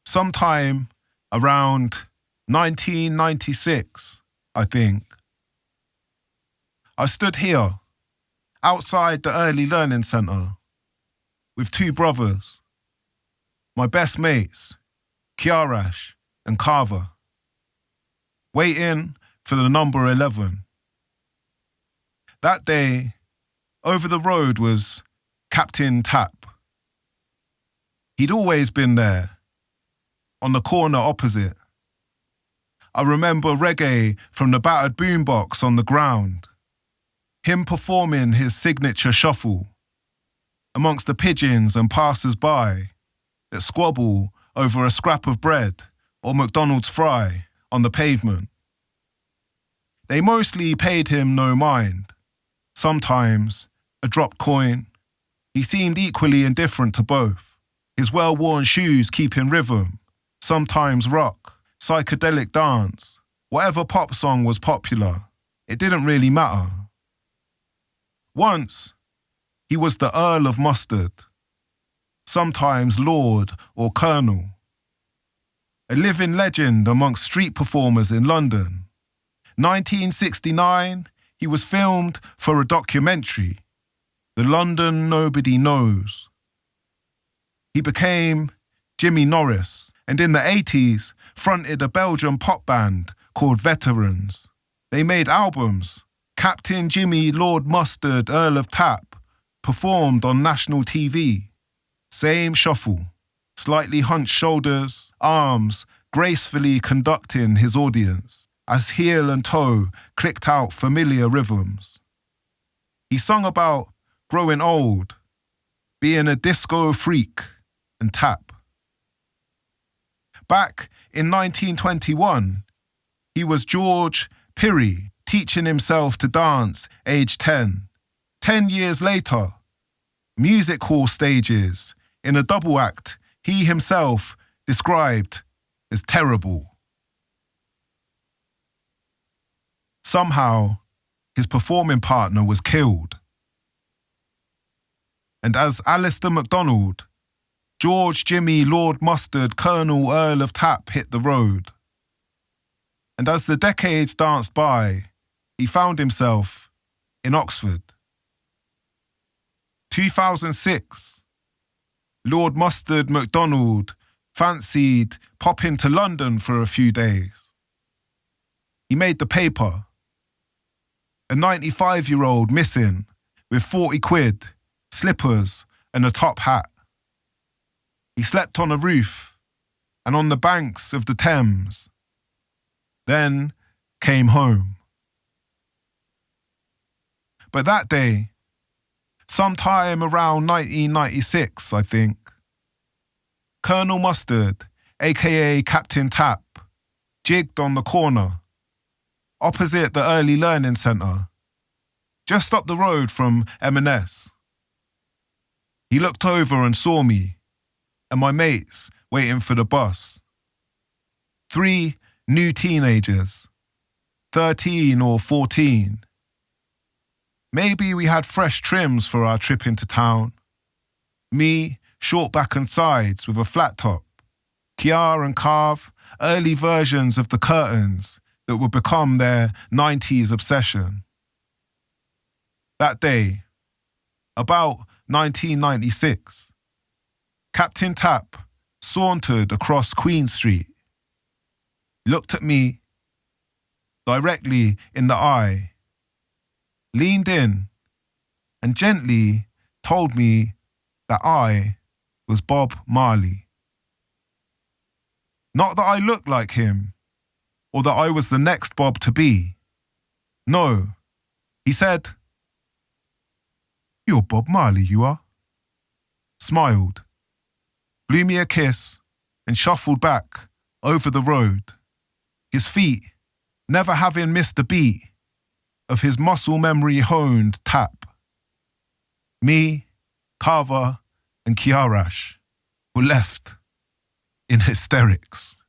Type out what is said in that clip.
sometime around 1996, I think. I stood here, outside the Early Learning Centre, with two brothers, my best mates, Kiarash and Carver, waiting for the number 11. That day, over the road was Captain Tap. He'd always been there, on the corner opposite. I remember reggae from the battered boombox on the ground, him performing his signature shuffle amongst the pigeons and passers-by that squabble over a scrap of bread or McDonald's fry on the pavement. They mostly paid him no mind. Sometimes a dropped coin. He seemed equally indifferent to both. His well-worn shoes keeping rhythm, sometimes rock, psychedelic dance, whatever pop song was popular, it didn't really matter. Once, he was the Earl of Mustard, sometimes Lord or Colonel. A living legend amongst street performers in London. 1969, he was filmed for a documentary, The London Nobody Knows. He became Jimmy Norris, and in the 80s fronted a Belgian pop band called Veterans. They made albums. Captain Jimmy Lord Mustard, Earl of Tap, performed on national TV. Same shuffle, slightly hunched shoulders, arms, gracefully conducting his audience as heel and toe clicked out familiar rhythms. He sung about growing old, being a disco freak and tap. Back in 1921, he was George Pirie, teaching himself to dance age 10. 10 years later, music hall stages in a double act he himself described as terrible. Somehow, his performing partner was killed. And as Alistair MacDonald, George Jimmy Lord Mustard Colonel Earl of Tap hit the road. And as the decades danced by, he found himself in Oxford. 2006, Lord Mustard MacDonald fancied popping to London for a few days. He made the paper. A 95-year-old missing with 40 quid, slippers and a top hat. He slept on a roof and on the banks of the Thames, then came home. But that day, sometime around 1996, I think, Colonel Mustard, aka Captain Tap, jigged on the corner, opposite the Early Learning Centre, just up the road from M&S. He looked over and saw me and my mates waiting for the bus. 3 new teenagers, 13 or 14. Maybe we had fresh trims for our trip into town. Me, short back and sides with a flat top. Kiara and Carv, early versions of the curtains that would become their 90s obsession. That day, about 1996, Captain Tap sauntered across Queen Street, looked at me directly in the eye, leaned in and gently told me that I was Bob Marley. Not that I looked like him or that I was the next Bob to be. No, he said, "You're Bob Marley, you are." Smiled, blew me a kiss and shuffled back over the road, his feet never having missed a beat of his muscle memory honed tap. Me, Carver and Kiarash were left in hysterics.